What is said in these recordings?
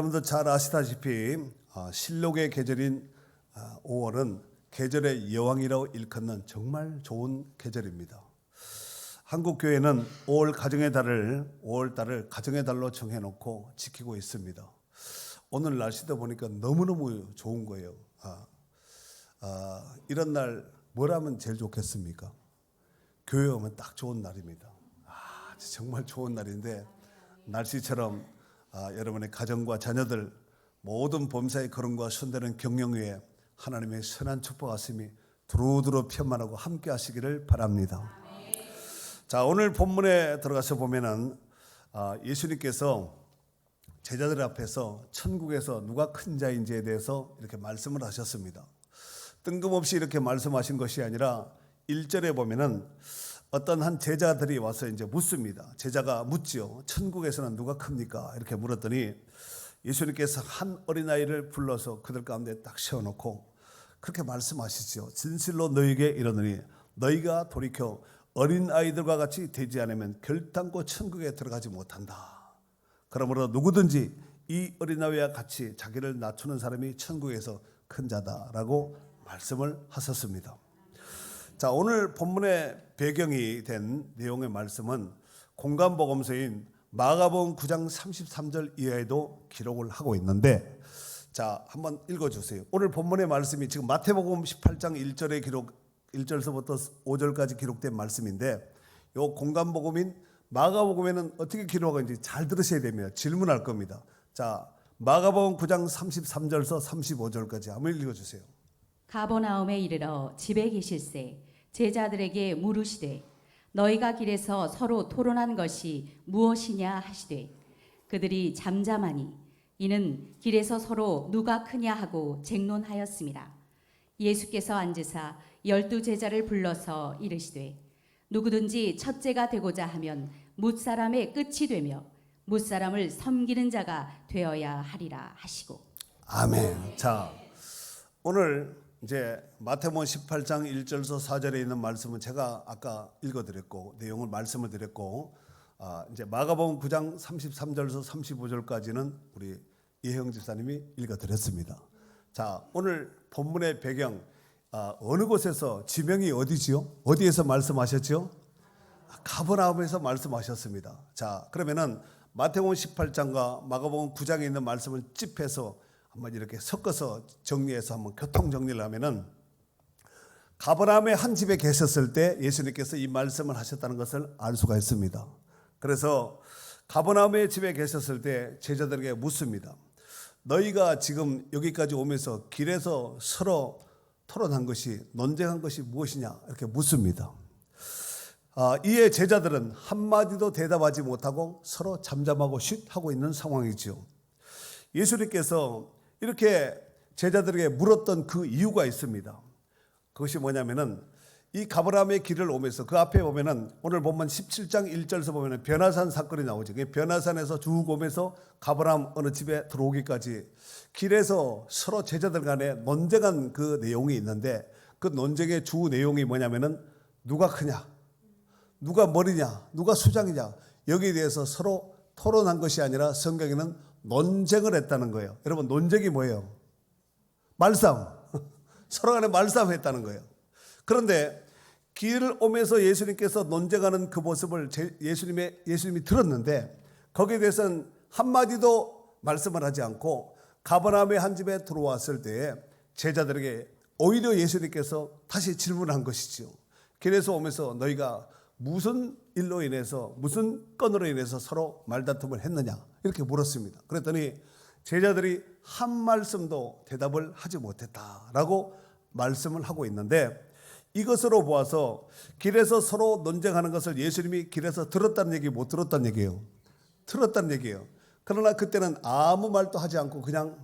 여러분도 잘 아시다시피 실록의 계절인 5월은 계절의 여왕이라고 일컫는 정말 좋은 계절입니다. 한국 교회는 5월 가정의 달을 5월 달을 가정의 달로 정해놓고 지키고 있습니다. 오늘 날씨도 보니까 너무너무 좋은 거예요. 이런 날 뭘 하면 제일 좋겠습니까? 교회 오면 딱 좋은 날입니다. 정말 좋은 날인데 날씨처럼 여러분의 가정과 자녀들 모든 범사의 걸음과 손대는 경영 위에 하나님의 선한 축복 가슴이 두루두루 편만하고 함께 하시기를 바랍니다. 자, 오늘 본문에 들어가서 보면은 예수님께서 제자들 앞에서 천국에서 누가 큰 자인지에 대해서 이렇게 말씀을 하셨습니다. 뜬금없이 이렇게 말씀하신 것이 아니라 1절에 보면은 어떤 한 제자들이 와서 이제 묻습니다. 제자가 묻지요. 천국에서는 누가 큽니까? 이렇게 물었더니 예수님께서 한 어린아이를 불러서 그들 가운데 딱 세워놓고 그렇게 말씀하시죠. 진실로 너희에게 이르노니 너희가 돌이켜 어린아이들과 같이 되지 않으면 결단코 천국에 들어가지 못한다. 그러므로 누구든지 이 어린아이와 같이 자기를 낮추는 사람이 천국에서 큰 자다라고 말씀을 하셨습니다. 자, 오늘 본문의 배경이 된 내용의 말씀은 공간복음서인 마가복음 9장 33절 이하에도 기록을 하고 있는데, 자, 한번 읽어주세요. 오늘 본문의 말씀이 지금 마태복음 18장 1절에 1절서부터 5절까지 기록된 말씀인데, 이 공간복음인 마가복음에는 어떻게 기록하는지 잘 들으셔야 됩니다. 질문할 겁니다. 자, 마가복음 9장 33절서 35절까지 한번 읽어주세요. 가버나움에 이르러 집에 계실새 제자들에게 물으시되 너희가 길에서 서로 토론한 것이 무엇이냐 하시되 그들이 잠잠하니 이는 길에서 서로 누가 크냐 하고 쟁론하였습니다. 예수께서 앉으사 12 제자를 불러서 이르시되 누구든지 첫째가 되고자 하면 뭇사람의 끝이 되며 뭇사람을 섬기는 자가 되어야 하리라 하시고. 아멘. 자, 오늘 이제 마태복음 18장 1절서 4절에 있는 말씀은 제가 아까 읽어드렸고 내용을 말씀을 드렸고, 이제 마가복음 9장 33절서 35절까지는 우리 이혜영 집사님이 읽어드렸습니다. 자, 오늘 본문의 배경, 어느 곳에서 지명이 어디지요? 어디에서 말씀하셨죠? 가버나움에서 말씀하셨습니다. 자, 그러면은 마태복음 18장과 마가복음 9장에 있는 말씀을 찝해서 한번 이렇게 섞어서 정리해서 한번 교통 정리를 하면은, 가버나움의 한 집에 계셨을 때 예수님께서 이 말씀을 하셨다는 것을 알 수가 있습니다. 그래서 가버나움의 집에 계셨을 때 제자들에게 묻습니다. 너희가 지금 여기까지 오면서 길에서 서로 토론한 것이, 논쟁한 것이 무엇이냐 이렇게 묻습니다. 이에 제자들은 한마디도 대답하지 못하고 서로 잠잠하고 쉿 하고 있는 상황이죠. 예수님께서 이렇게 제자들에게 물었던 그 이유가 있습니다. 그것이 뭐냐면은 이 가버나움의 길을 오면서 그 앞에 보면은 오늘 보면 17장 1절에서 보면은 변화산 사건이 나오죠. 변화산에서 쭉 오면서 가버나움 어느 집에 들어오기까지 길에서 서로 제자들 간에 논쟁한 그 내용이 있는데, 그 논쟁의 주 내용이 뭐냐면은 누가 크냐, 누가 머리냐, 누가 수장이냐, 여기에 대해서 서로 토론한 것이 아니라 성경에는 논쟁을 했다는 거예요. 여러분, 논쟁이 뭐예요? 말싸움. 서로 간에 말싸움을 했다는 거예요. 그런데 길을 오면서 예수님께서 논쟁하는 그 모습을 예수님이 들었는데 거기에 대해서는 한마디도 말씀을 하지 않고 가버나움의 한 집에 들어왔을 때에 제자들에게 오히려 예수님께서 다시 질문한 것이죠. 길에서 오면서 너희가 무슨 일로 인해서, 무슨 건으로 인해서 서로 말다툼을 했느냐 이렇게 물었습니다. 그랬더니 제자들이 한 말씀도 대답을 하지 못했다라고 말씀을 하고 있는데, 이것으로 보아서 길에서 서로 논쟁하는 것을 예수님이 길에서 들었다는 얘기, 못 들었다는 얘기예요? 들었다는 얘기예요. 그러나 그때는 아무 말도 하지 않고 그냥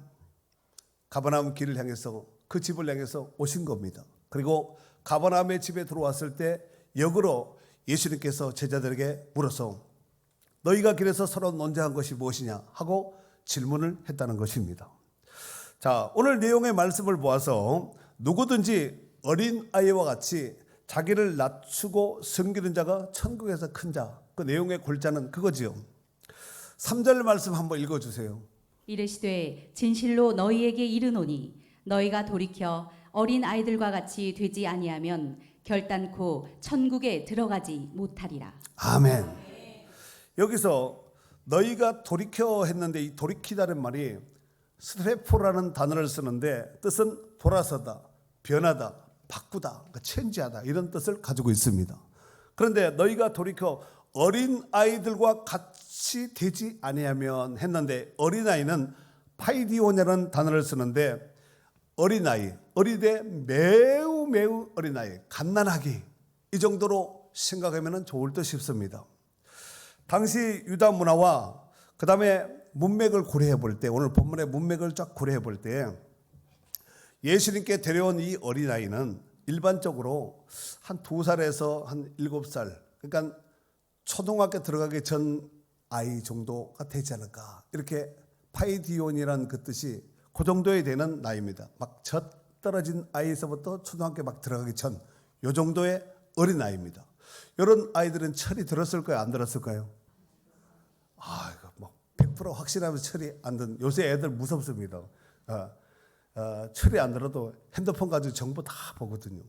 가버나움 길을 향해서, 그 집을 향해서 오신 겁니다. 그리고 가버나움의 집에 들어왔을 때 역으로 예수님께서 제자들에게 물어서 너희가 길에서 서로 논쟁한 것이 무엇이냐 하고 질문을 했다는 것입니다. 자, 오늘 내용의 말씀을 보아서 누구든지 어린아이와 같이 자기를 낮추고 섬기는 자가 천국에서 큰 자, 그 내용의 골자는 그거지요. 3절 말씀 한번 읽어주세요. 이르시되 진실로 너희에게 이르노니 너희가 돌이켜 어린 아이들과 같이 되지 아니하면 결단코 천국에 들어가지 못하리라. 아멘. 여기서 너희가 돌이켜 했는데 이 돌이키다는 말이 스트레포라는 단어를 쓰는데 뜻은 돌아서다, 변하다, 바꾸다, 그러니까 체인지하다 이런 뜻을 가지고 있습니다. 그런데 너희가 돌이켜 어린 아이들과 같이 되지 아니하면 했는데 어린아이는 파이디오냐라는 단어를 쓰는데 어린아이, 어리되 매우 매우 어린아이, 갓난아기 이 정도로 생각하면 좋을 듯 싶습니다. 당시 유다 문화와 그 다음에 문맥을 고려해 볼 때, 오늘 본문의 문맥을 쫙 고려해 볼 때 예수님께 데려온 이 어린아이는 일반적으로 한 2살에서 한 7살, 그러니까 초등학교 들어가기 전 아이 정도가 되지 않을까, 이렇게 파이디온이라는 그 뜻이 그 정도에 되는 나이입니다. 막 젖 떨어진 아이에서부터 초등학교 막 들어가기 전 요 정도의 어린아이입니다. 이런 아이들은 철이 들었을까요? 안 들었을까요? 이거 뭐 100% 확신하면서 철이 안 든, 요새 애들 무섭습니다. 철이 안 들어도 핸드폰 가지고 정보 다 보거든요.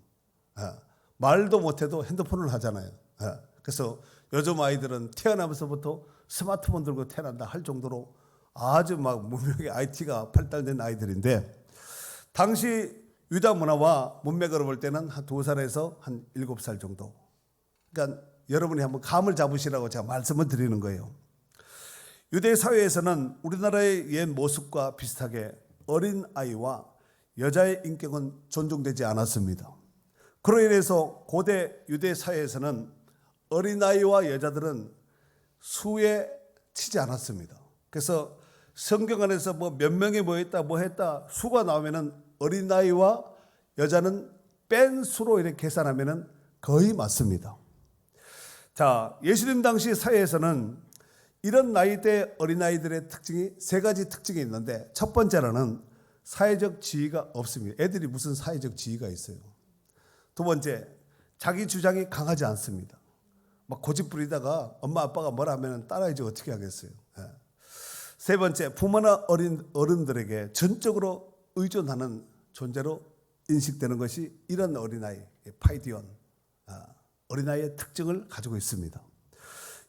말도 못해도 핸드폰을 하잖아요. 그래서 요즘 아이들은 태어나면서부터 스마트폰 들고 태어난다 할 정도로 아주 막 문명의 IT가 발달된 아이들인데, 당시 유다 문화와 문맥으로 볼 때는 한 2살에서 한 7살 정도. 그러니까 여러분이 한번 감을 잡으시라고 제가 말씀을 드리는 거예요. 유대 사회에서는 우리나라의 옛 모습과 비슷하게 어린 아이와 여자의 인격은 존중되지 않았습니다. 그로 인해서 고대 유대 사회에서는 어린아이와 여자들은 수에 치지 않았습니다. 그래서 성경 안에서 뭐 몇 명이 뭐 했다 뭐 했다 수가 나오면은 어린아이와 여자는 뺀 수로 이렇게 계산하면은 거의 맞습니다. 자, 예수님 당시 사회에서는 이런 나이대 어린아이들의 특징이 3가지 특징이 있는데, 첫 번째로는 사회적 지위가 없습니다. 애들이 무슨 사회적 지위가 있어요. 두 번째, 자기 주장이 강하지 않습니다. 막 고집 부리다가 엄마 아빠가 뭐라 하면 따라야지 어떻게 하겠어요. 세 번째, 부모나 어른들에게 전적으로 의존하는 존재로 인식되는 것이 이런 어린아이, 파이디온, 어린아이의 특징을 가지고 있습니다.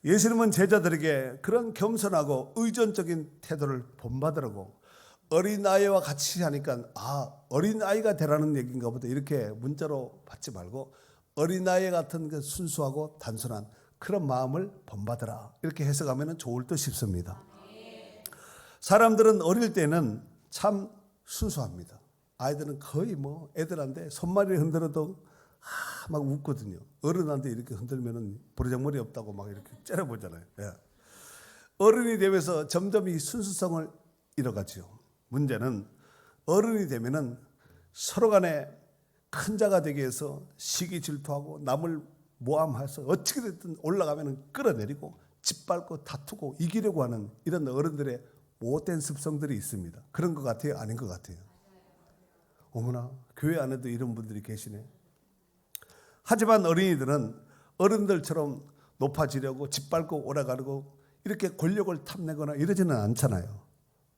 예수님은 제자들에게 그런 겸손하고 의존적인 태도를 본받으라고, 어린아이와 같이 하니까 어린아이가 되라는 얘기인가 보다 이렇게 문자로 받지 말고 어린아이 같은 그 순수하고 단순한 그런 마음을 본받으라, 이렇게 해석하면 좋을 듯 싶습니다. 사람들은 어릴 때는 참 순수합니다. 아이들은 거의 뭐 애들한테 손마리를 흔들어도 막 웃거든요. 어른한테 이렇게 흔들면은 버르장머리 없다고 막 이렇게 째려보잖아요. 어른이 되면서 점점 이 순수성을 잃어가죠. 문제는 어른이 되면은 서로 간에 큰 자가 되기 위해서 시기 질투하고 남을 모함해서 어떻게 됐든 올라가면은 끌어내리고 짓밟고 다투고 이기려고 하는 이런 어른들의 못된 습성들이 있습니다. 그런 것 같아요? 아닌 것 같아요? 어머나, 교회 안에도 이런 분들이 계시네. 하지만 어린이들은 어른들처럼 높아지려고 짓밟고 오라가고 이렇게 권력을 탐내거나 이러지는 않잖아요.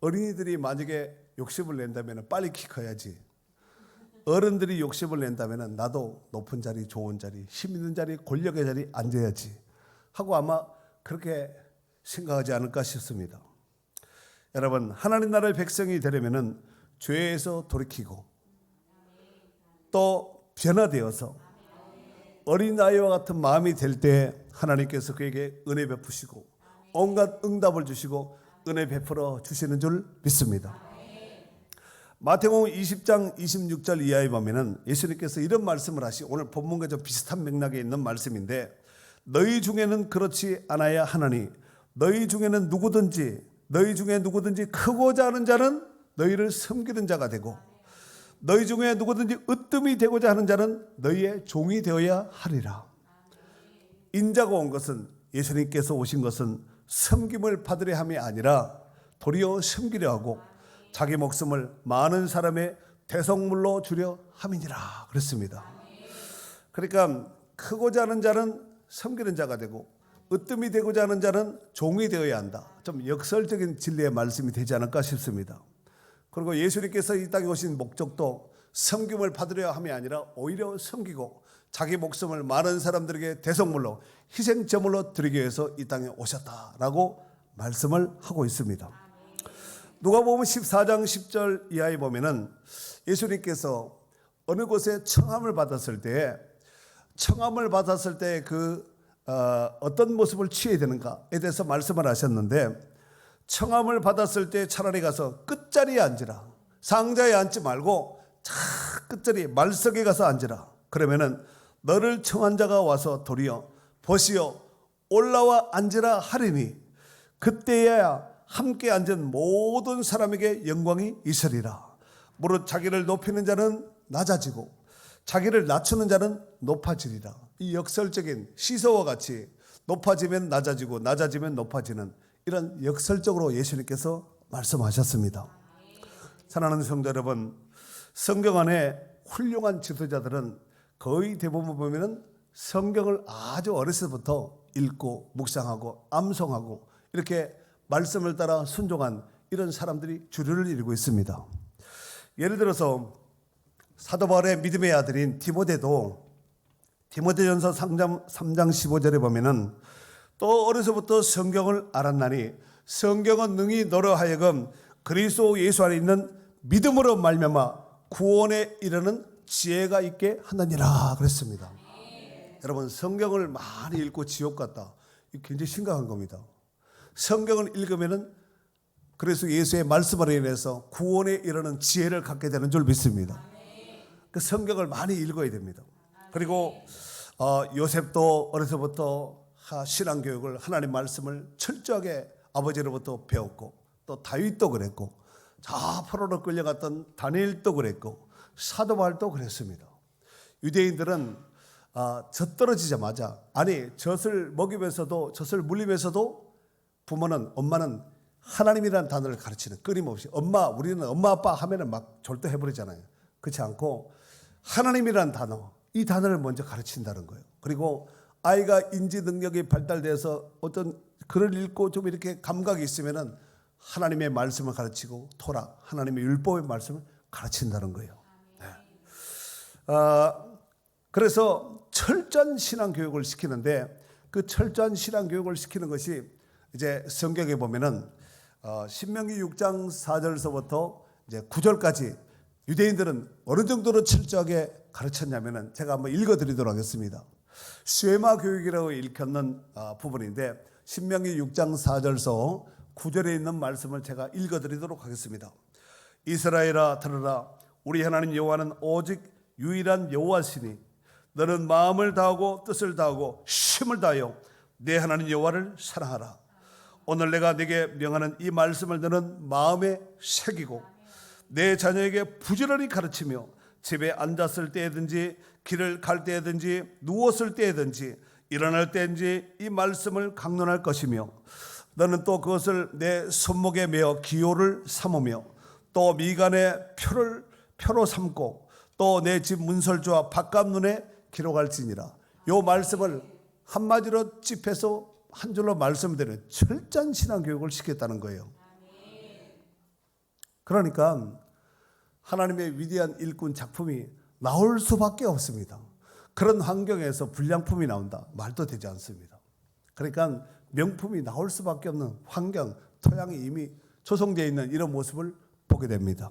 어린이들이 만약에 욕심을 낸다면 빨리 키 커야지, 어른들이 욕심을 낸다면 나도 높은 자리, 좋은 자리, 힘 있는 자리, 권력의 자리 앉아야지 하고 아마 그렇게 생각하지 않을까 싶습니다. 여러분, 하나님 나라의 백성이 되려면 죄에서 돌이키고 또 변화되어서 어린아이와 같은 마음이 될 때 하나님께서 그에게 은혜 베푸시고 온갖 응답을 주시고 은혜 베풀어 주시는 줄 믿습니다. 마태복음 20장 26절 이하에 보면은 예수님께서 이런 말씀을 오늘 본문과 좀 비슷한 맥락에 있는 말씀인데, 너희 중에는 그렇지 않아야 하나니 너희 중에 누구든지 크고자 하는 자는 너희를 섬기는 자가 되고 너희 중에 누구든지 으뜸이 되고자 하는 자는 너희의 종이 되어야 하리라. 인자가 온 것은, 예수님께서 오신 것은 섬김을 받으려 함이 아니라 도리어 섬기려 하고 자기 목숨을 많은 사람의 대속물로 주려 함이니라 그랬습니다. 그러니까 크고자 하는 자는 섬기는 자가 되고 으뜸이 되고자 하는 자는 종이 되어야 한다. 좀 역설적인 진리의 말씀이 되지 않을까 싶습니다. 그리고 예수님께서 이 땅에 오신 목적도 섬김을 받으려 함이 아니라 오히려 섬기고 자기 목숨을 많은 사람들에게 대속물로 희생제물로 드리기 위해서 이 땅에 오셨다라고 말씀을 하고 있습니다. 누가복음 14장 10절 이하에 보면은 예수님께서 어느 곳에 청함을 받았을 때 어떤 모습을 취해야 되는가에 대해서 말씀을 하셨는데, 청함을 받았을 때 차라리 가서 끝자리에 앉으라. 상자에 앉지 말고 끝자리 말석에 가서 앉으라. 그러면은 너를 청한 자가 와서 도리어 보시어 올라와 앉으라 하리니 그때야 함께 앉은 모든 사람에게 영광이 있으리라. 무릇 자기를 높이는 자는 낮아지고 자기를 낮추는 자는 높아지리라. 이 역설적인 시서와 같이 높아지면 낮아지고 낮아지면 높아지는 이런 역설적으로 예수님께서 말씀하셨습니다. 사랑하는 성도 여러분, 성경 안에 훌륭한 지도자들은 거의 대부분 보면은 성경을 아주 어렸을 때부터 읽고 묵상하고 암송하고 이렇게 말씀을 따라 순종한 이런 사람들이 주류를 이루고 있습니다. 예를 들어서 사도 바울의 믿음의 아들인 디모데도 디모데전서 3장 15절에 보면은 또 어려서부터 성경을 알았나니 성경은 능히 너로 하여금 그리스도 예수 안에 있는 믿음으로 말미암아 구원에 이르는 지혜가 있게 하느니라 그랬습니다. 여러분, 성경을 많이 읽고 지옥 갔다, 이거 굉장히 심각한 겁니다. 성경을 읽으면은 그래서 예수의 말씀으로 인해서 구원에 이르는 지혜를 갖게 되는 줄 믿습니다. 그 성경을 많이 읽어야 됩니다. 그리고 요셉도 어려서부터 신앙교육을, 하나님 말씀을 철저하게 아버지로부터 배웠고, 또 다윗도 그랬고, 저 포로로 끌려갔던 다니엘도 그랬고, 사도 바울도 그랬습니다. 유대인들은 젖 떨어지자마자, 젖을 먹이면서도, 젖을 물리면서도 부모는, 엄마는 하나님이라는 단어를 가르치는, 끊임없이 우리는 엄마 아빠 하면은 막 졸도해버리잖아요. 그렇지 않고 하나님이라는 단어, 이 단어를 먼저 가르친다는 거예요. 그리고 아이가 인지 능력이 발달돼서 어떤 글을 읽고 좀 이렇게 감각이 있으면은 하나님의 말씀을 가르치고 토라, 하나님의 율법의 말씀을 가르친다는 거예요. 네. 그래서 철저한 신앙 교육을 시키는데, 그 철저한 신앙 교육을 시키는 것이 이제 성경에 보면은 신명기 6장 4절서부터 이제 9절까지 유대인들은 어느 정도로 철저하게 가르쳤냐면은 제가 한번 읽어드리도록 하겠습니다. 쉐마 교육이라고 일컫는 부분인데, 신명기 6장 4절서 9절에 있는 말씀을 제가 읽어드리도록 하겠습니다. 이스라엘아 들으라, 우리 하나님 여호와는 오직 유일한 여호와시니 너는 마음을 다하고 뜻을 다하고 힘을 다하여 내 하나님 여호와를 사랑하라. 오늘 내가 네게 명하는 이 말씀을 너는 마음에 새기고 내 자녀에게 부지런히 가르치며 집에 앉았을 때든지 길을 갈 때든지 누웠을 때든지 일어날 때든지 이 말씀을 강론할 것이며, 너는 또 그것을 내 손목에 메어 기호를 삼으며 또 미간에 표로 삼고 또 내 집 문설주와 바깥문에 기록할지니라. 이 말씀을 한마디로 찝해서 한 줄로 말씀드리는 철저한 신앙교육을 시켰다는 거예요. 그러니까 하나님의 위대한 일꾼 작품이 나올 수밖에 없습니다. 그런 환경에서 불량품이 나온다, 말도 되지 않습니다. 그러니까 명품이 나올 수밖에 없는 환경, 토양이 이미 조성되어 있는 이런 모습을 보게 됩니다.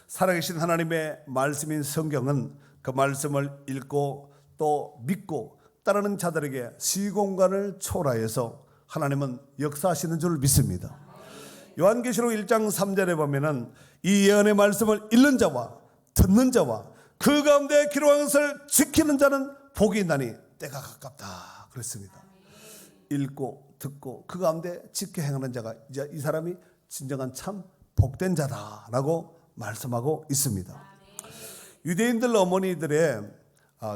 살아계신 하나님의 말씀인 성경은 그 말씀을 읽고 또 믿고 따르는 자들에게 시공간을 초월하여서 하나님은 역사하시는 줄 믿습니다. 요한계시록 1장 3절에 보면은 이 예언의 말씀을 읽는 자와 듣는 자와 그 가운데 기록한 것을 지키는 자는 복이 있나니 때가 가깝다 그랬습니다. 읽고 듣고 그 가운데 지켜 행하는 자가 이제 이 사람이 진정한 참 복된 자다라고 말씀하고 있습니다. 유대인들 어머니들의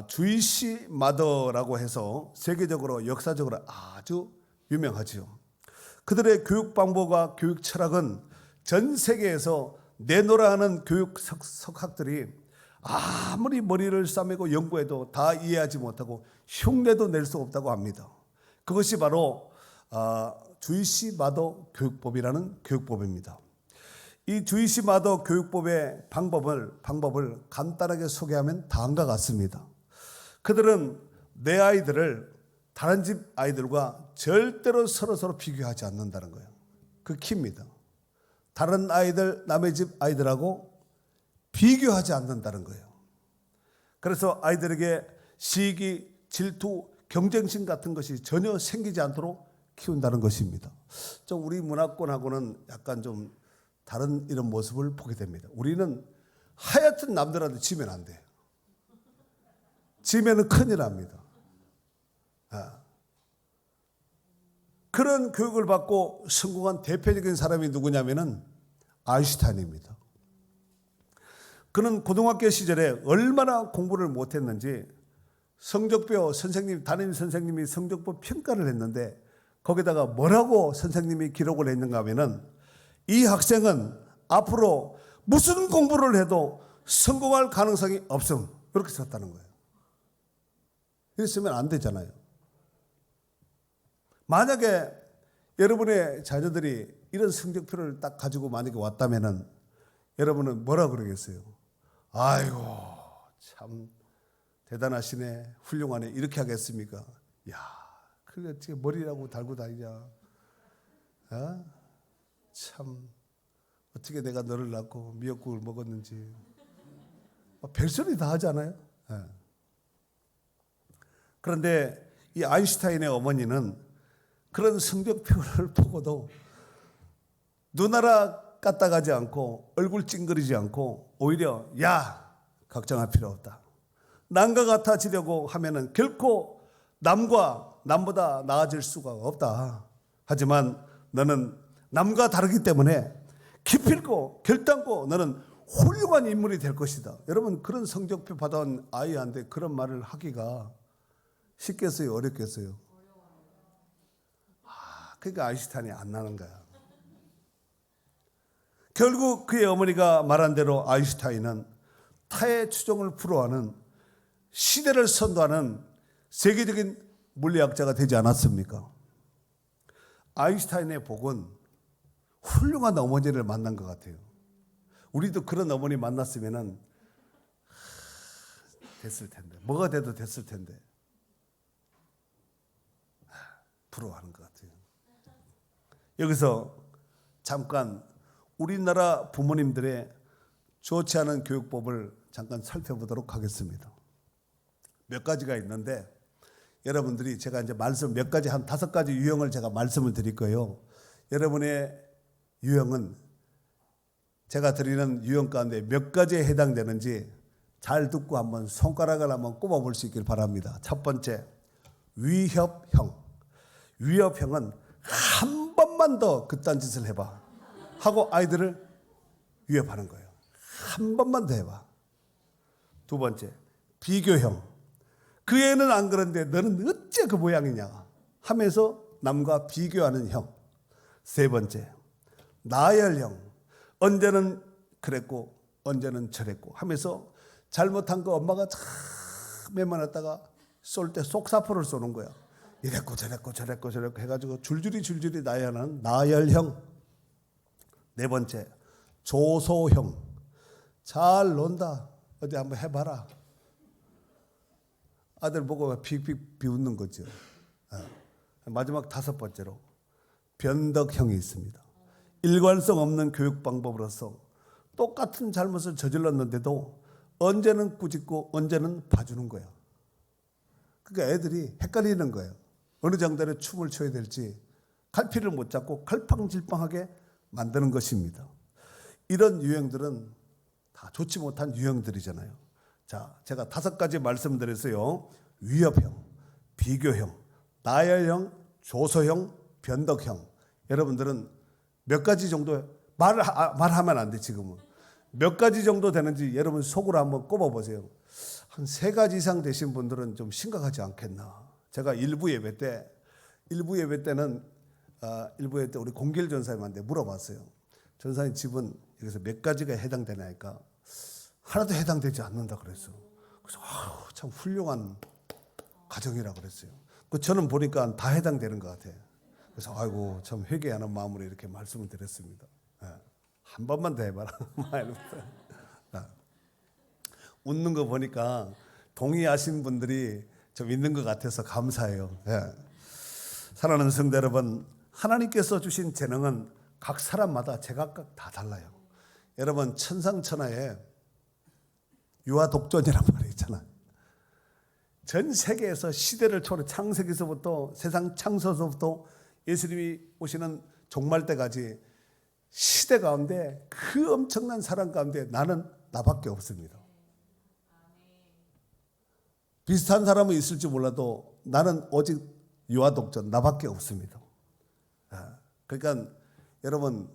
주이시 마더라고 해서 세계적으로 역사적으로 아주 유명하죠. 그들의 교육 방법과 교육 철학은 전 세계에서 내노라 하는 교육 석학들이 아무리 머리를 싸매고 연구해도 다 이해하지 못하고 흉내도 낼 수 없다고 합니다. 그것이 바로 주이시 마더 교육법이라는 교육법입니다. 이 주이시 마더 교육법의 방법을 간단하게 소개하면 다음과 같습니다. 그들은 내 아이들을 다른 집 아이들과 절대로 서로 비교하지 않는다는 거예요. 그 키입니다. 다른 아이들, 남의 집 아이들하고 비교하지 않는다는 거예요. 그래서 아이들에게 시기, 질투, 경쟁심 같은 것이 전혀 생기지 않도록 키운다는 것입니다. 좀 우리 문화권하고는 약간 좀 다른 이런 모습을 보게 됩니다. 우리는 하여튼 남들한테 지면 안 돼요. 지면은 큰일 납니다. 그런 교육을 받고 성공한 대표적인 사람이 누구냐면은 아인슈타인입니다. 그는 고등학교 시절에 얼마나 공부를 못했는지 성적표 선생님, 담임 선생님이 성적표 평가를 했는데 거기다가 뭐라고 선생님이 기록을 했는가 하면은 이 학생은 앞으로 무슨 공부를 해도 성공할 가능성이 없음. 그렇게 썼다는 거예요. 이랬으면 안 되잖아요. 만약에 여러분의 자녀들이 이런 성적표를 딱 가지고 만약에 왔다면은 여러분은 뭐라 그러겠어요? 아이고, 참 대단하시네, 훌륭하네, 이렇게 하겠습니까? 야, 그게 어떻게 머리라고 달고 다니냐? 참 어떻게 내가 너를 낳고 미역국을 먹었는지 별소리 다 하잖아요. 그런데 이 아인슈타인의 어머니는 그런 성적표를 보고도 눈알아 까딱하지 않고 얼굴 찡그리지 않고 오히려 야, 걱정할 필요 없다. 남과 같아지려고 하면은 결코 남보다 나아질 수가 없다. 하지만 너는 남과 다르기 때문에 기필코 결단코 너는 훌륭한 인물이 될 것이다. 여러분, 그런 성적표 받아온 아이한테 그런 말을 하기가 쉽겠어요? 어렵겠어요? 그러니까 아인슈타인이 안 나는 거야. 결국 그의 어머니가 말한 대로 아인슈타인은 타의 추종을 불허하는, 시대를 선도하는 세계적인 물리학자가 되지 않았습니까? 아인슈타인의 복은 훌륭한 어머니를 만난 것 같아요. 우리도 그런 어머니 만났으면은 됐을 텐데, 뭐가 돼도 됐을 텐데 부러워하는 것 같아요. 여기서 잠깐 우리나라 부모님들의 좋지 않은 교육법을 잠깐 살펴보도록 하겠습니다. 몇 가지가 있는데 여러분들이 제가 이제 말씀 몇 가지, 한 5가지 유형을 제가 말씀을 드릴 거예요. 여러분의 유형은 제가 드리는 유형 가운데 몇 가지에 해당되는지 잘 듣고 한번 손가락을 한번 꼽아볼 수 있길 바랍니다. 첫 번째, 위협형. 위협형은 한 번만 더 그딴 짓을 해봐 하고 아이들을 위협하는 거예요. 한 번만 더 해봐. 두 번째, 비교형. 그 애는 안 그런데 너는 어째 그 모양이냐 하면서 남과 비교하는 형. 세 번째, 나열형. 언제는 그랬고 언제는 저랬고 하면서 잘못한 거 엄마가 참 메모했다가 쏠 때 속사포를 쏘는 거야. 이랬고 저랬고 해가지고 줄줄이 나열하는 나열형. 네 번째, 조소형. 잘 논다, 어디 한번 해봐라. 아들 보고 픽픽 비웃는 거죠. 마지막 5번째로 변덕형이 있습니다. 일관성 없는 교육 방법으로서 똑같은 잘못을 저질렀는데도 언제는 꾸짖고 언제는 봐주는 거예요. 그러니까 애들이 헷갈리는 거예요. 어느 장단에 춤을 춰야 될지 갈피를 못 잡고 갈팡질팡하게 만드는 것입니다. 이런 유형들은 다 좋지 못한 유형들이잖아요. 자, 제가 5가지 말씀드렸어요. 위협형, 비교형, 나열형, 조소형, 변덕형. 여러분들은 몇 가지 정도 말하면 안 돼. 지금은 몇 가지 정도 되는지 여러분 속으로 한번 꼽아보세요. 한 3가지 이상 되신 분들은 좀 심각하지 않겠나. 제가 일부 예배 때는 일부 예배 때 우리 공길 전사님한테 물어봤어요. 전사님 집은 여기서 몇 가지가 해당되나 하니까 하나도 해당되지 않는다 그랬어. 그래서 참 훌륭한 가정이라 그랬어요. 저는 보니까 다 해당되는 것 같아요. 그래서 아이고 참 회개하는 마음으로 이렇게 말씀을 드렸습니다. 한 번만 더 해봐라. 웃는 거 보니까 동의하신 분들이 좀 있는 것 같아서 감사해요. 사랑하는 성도 여러분, 하나님께서 주신 재능은 각 사람마다 제각각 다 달라요. 여러분 천상천하에 유아독존이란 말이 있잖아요. 전 세계에서 시대를 초월해 창세기서부터 세상 창조서부터 예수님이 오시는 종말 때까지 시대 가운데 그 엄청난 사랑 가운데 나는 나밖에 없습니다. 비슷한 사람은 있을지 몰라도 나는 오직 유아독존 나밖에 없습니다. 그러니까 여러분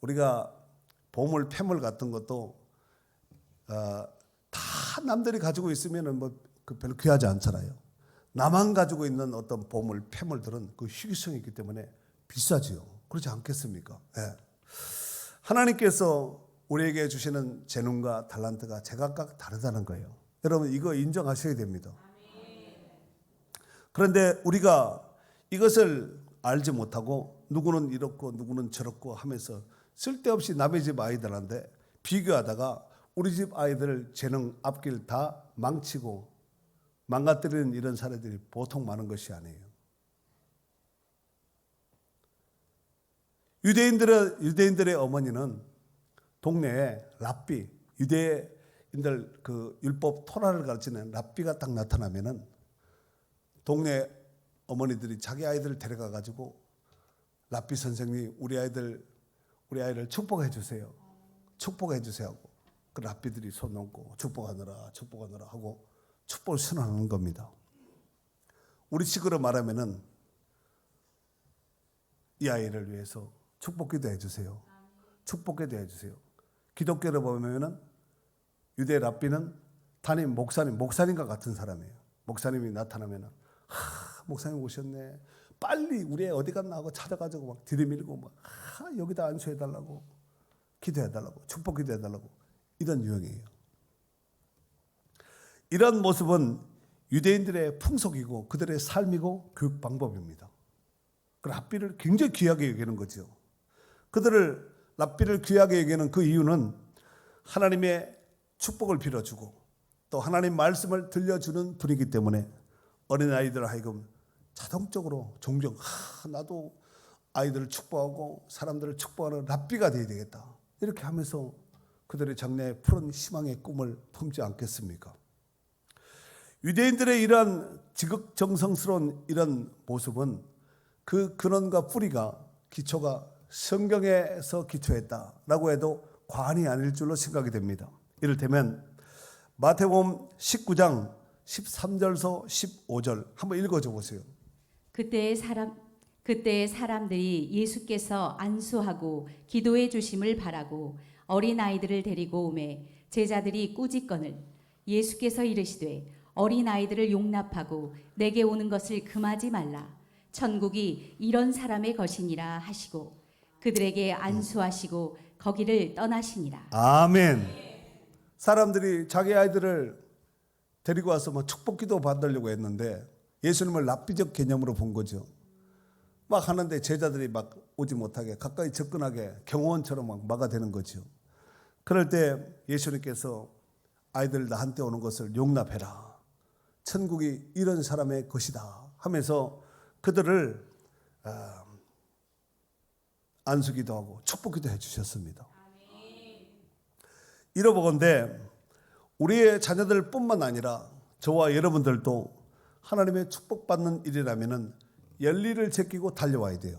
우리가 보물 패물 같은 것도 다 남들이 가지고 있으면은 별로 귀하지 않잖아요. 나만 가지고 있는 어떤 보물 패물들은 그 희귀성이 있기 때문에 비싸지요. 그렇지 않겠습니까? 하나님께서 우리에게 주시는 재능과 달란트가 제각각 다르다는 거예요. 여러분 이거 인정하셔야 됩니다. 그런데 우리가 이것을 알지 못하고 누구는 이렇고 누구는 저렇고 하면서 쓸데없이 남의 집 아이들한테 비교하다가 우리 집 아이들 재능 앞길 다 망치고 망가뜨리는 이런 사례들이 보통 많은 것이 아니에요. 유대인들의 어머니는 동네에 랍비, 유대인들 그 율법 토라를 가르치는 랍비가 딱 나타나면은 동네 어머니들이 자기 아이들을 데려가 가지고 랍비 선생님 우리 아이를 축복해 주세요. 축복해 주세요 하고 그 랍비들이 손 놓고 축복하느라 하고 축복을 선언하는 겁니다. 우리 식으로 말하면은 이 아이를 위해서 축복기도 해주세요. 축복기도 해주세요. 기독교를 보면은 유대 랍비는 담임 목사님과 같은 사람이에요. 목사님이 나타나면은 목사님 오셨네. 빨리 우리 애 어디 갔나 하고 찾아가지고 막 들이밀고 막 여기다 안수해달라고 기도해달라고 축복 기도해달라고 이런 유형이에요. 이런 모습은 유대인들의 풍속이고 그들의 삶이고 교육 방법입니다. 그 랍비를 굉장히 귀하게 여기는 거죠. 그들을 랍비를 귀하게 여기는 그 이유는 하나님의 축복을 빌어주고 또 하나님 말씀을 들려주는 분이기 때문에 어린아이들 하여금 자동적으로 종종 나도 아이들을 축복하고 사람들을 축복하는 랍비가 되어야 되겠다 이렇게 하면서 그들의 장래에 푸른 희망의 꿈을 품지 않겠습니까? 유대인들의 이러한 지극정성스러운 이런 모습은 그 근원과 뿌리가 기초가 성경에서 기초했다라고 해도 과언이 아닐 줄로 생각이 됩니다. 이를테면 마태복음 19장 13절서 15절 한번 읽어줘 보세요. 그때의 사람들이 예수께서 안수하고 기도해 주심을 바라고 어린 아이들을 데리고 오매 제자들이 꾸짖거늘 예수께서 이르시되 어린 아이들을 용납하고 내게 오는 것을 금하지 말라. 천국이 이런 사람의 것이니라 하시고 그들에게 안수하시고 거기를 떠나시니라. 아멘. 사람들이 자기 아이들을 데리고 와서 축복기도 받으려고 했는데 예수님을 랍비적 개념으로 본 거죠. 막 하는데 제자들이 막 오지 못하게 가까이 접근하게 경호원처럼 막 막아대는 거죠. 그럴 때 예수님께서 아이들 나한테 오는 것을 용납해라. 천국이 이런 사람의 것이다 하면서 그들을 안수기도 하고 축복기도 해주셨습니다. 이러보건대 우리의 자녀들뿐만 아니라 저와 여러분들도 하나님의 축복받는 일이라면 열리를 제끼고 달려와야 돼요.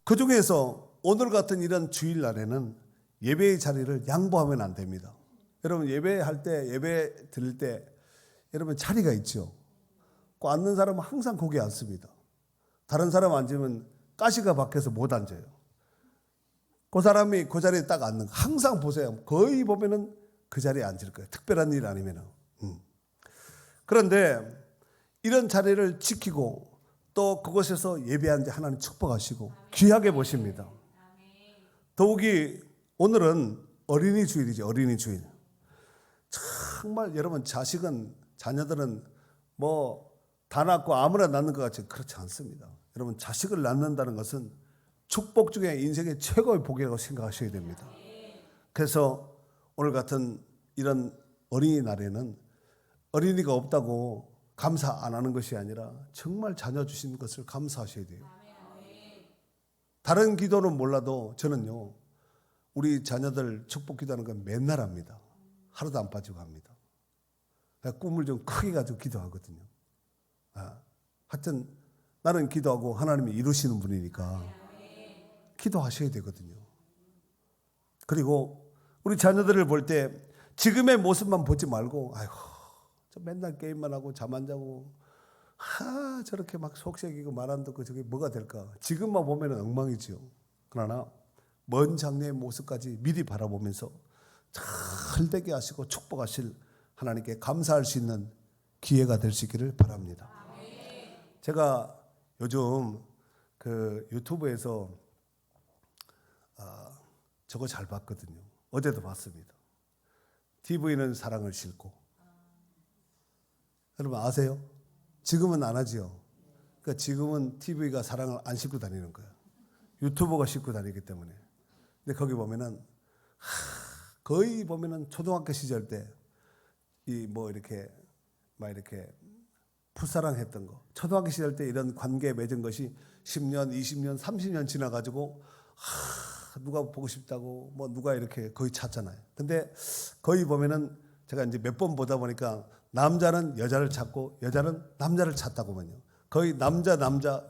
그 중에서 오늘 같은 이런 주일날에는 예배의 자리를 양보하면 안 됩니다. 여러분 예배할 때 예배 드릴 때 여러분 자리가 있죠. 그 앉는 사람은 항상 거기 앉습니다. 다른 사람 앉으면 가시가 박혀서 못 앉아요. 그 사람이 그 자리에 딱 앉는 거 항상 보세요. 거의 보면은 그 자리에 앉을 거예요. 특별한 일 아니면은. 그런데 이런 자리를 지키고 또 그곳에서 예배한 지 하나님 축복하시고 귀하게 보십니다. 더욱이 오늘은 어린이 주일이죠. 어린이 주일. 정말 여러분 자녀들은 뭐 다 낳고 아무나 낳는 것 같이 그렇지 않습니다. 여러분 자식을 낳는다는 것은 축복 중에 인생의 최고의 복이라고 생각하셔야 됩니다. 그래서 오늘 같은 이런 어린이날에는 어린이가 없다고 감사 안 하는 것이 아니라 정말 자녀 주신 것을 감사하셔야 돼요. 다른 기도는 몰라도 저는요 우리 자녀들 축복 기도하는 건 맨날 합니다. 하루도 안 빠지고 합니다. 꿈을 좀 크게 가지고 기도하거든요. 하여튼 나는 기도하고 하나님이 이루시는 분이니까 기도하셔야 되거든요. 그리고 우리 자녀들을 볼 때 지금의 모습만 보지 말고 아이고 저 맨날 게임만 하고 잠 안 자고 저렇게 막 속색이고 말 안 듣고 저게 뭐가 될까. 지금만 보면 엉망이죠. 그러나 먼 장래의 모습까지 미리 바라보면서 잘 되게 하시고 축복하실 하나님께 감사할 수 있는 기회가 될 수 있기를 바랍니다. 제가 요즘 그 유튜브에서 저거 잘 봤거든요. 어제도 봤습니다. TV는 사랑을 싣고. 여러분 아세요? 지금은 안 하지요. 그러니까 지금은 TV가 사랑을 안 싣고 다니는 거예요. 유튜버가 싣고 다니기 때문에. 근데 거기 보면은 거의 보면은 초등학교 시절 때 이 뭐 이렇게 막 이렇게 풋사랑했던 거. 초등학교 시절 때 이런 관계 맺은 것이 10년, 20년, 30년 지나가지고 누가 보고 싶다고 뭐 누가 이렇게 거의 찾잖아요. 근데 거의 보면은 제가 이제 몇 번 보다 보니까 남자는 여자를 찾고 여자는 남자를 찾다고만요. 거의 남자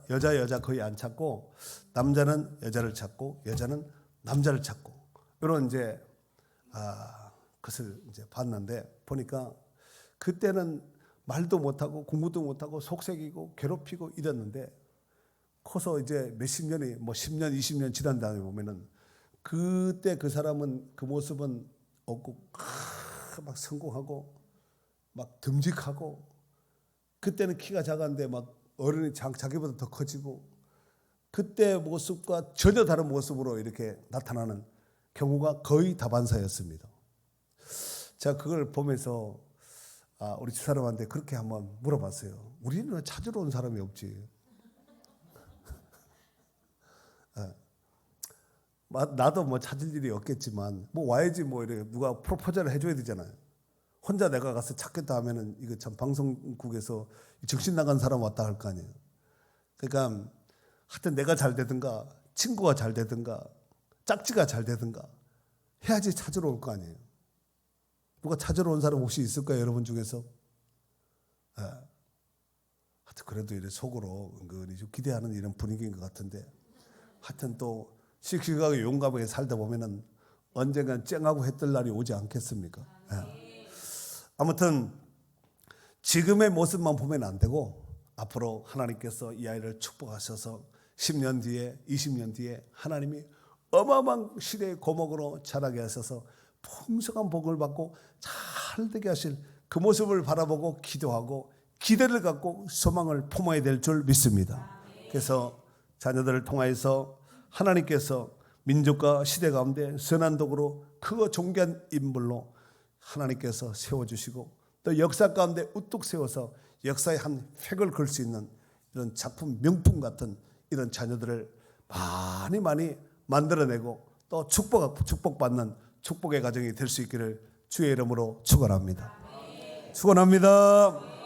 여자 거의 안 찾고 남자는 여자를 찾고 여자는 남자를 찾고 이런 이제 그것을 이제 봤는데 보니까 그때는 말도 못하고 공부도 못하고 속색이고 괴롭히고 이랬는데 커서 이제 몇십 년이 뭐 10년 20년 지난 다음에 보면은 그때 그 사람은 그 모습은 없고 막 성공하고 막 듬직하고 그때는 키가 작았는데 막 어른이 자기보다 더 커지고 그때 모습과 전혀 다른 모습으로 이렇게 나타나는 경우가 거의 다반사였습니다. 제가 그걸 보면서 우리 집사람한테 그렇게 한번 물어봤어요. 우리는 왜 찾으러 온 사람이 없지? 나도 뭐 찾을 일이 없겠지만 뭐 와야지 뭐 이렇게 누가 프로포즈를 해줘야 되잖아요. 혼자 내가 가서 찾겠다 하면은 이거 참 방송국에서 정신 나간 사람 왔다 할 거 아니에요. 그러니까 하여튼 내가 잘 되든가 친구가 잘 되든가 짝지가 잘 되든가 해야지 찾으러 올 거 아니에요. 누가 찾으러 온 사람 혹시 있을까요, 여러분 중에서? 하여튼 그래도 이래 속으로 은근히 좀 기대하는 이런 분위기인 것 같은데 하여튼 또 씩씩하게 용감하게 살다 보면은 언젠간 쨍하고 해뜰 날이 오지 않겠습니까? 아무튼 지금의 모습만 보면 안 되고 앞으로 하나님께서 이 아이를 축복하셔서 10년 뒤에 20년 뒤에 하나님이 어마어마한 시대의 고목으로 자라게 하셔서 풍성한 복을 받고 잘 되게 하실 그 모습을 바라보고 기도하고 기대를 갖고 소망을 품어야 될 줄 믿습니다. 그래서 자녀들을 통하여서 하나님께서 민족과 시대 가운데 선한 도구로 크고 존귀한 인물로 하나님께서 세워주시고 또 역사 가운데 우뚝 세워서 역사의 한 획을 그을 수 있는 이런 작품 명품 같은 이런 자녀들을 많이 만들어내고 또 축복받는 축복의 가정이 될 수 있기를 주의 이름으로 축원합니다. 축원합니다.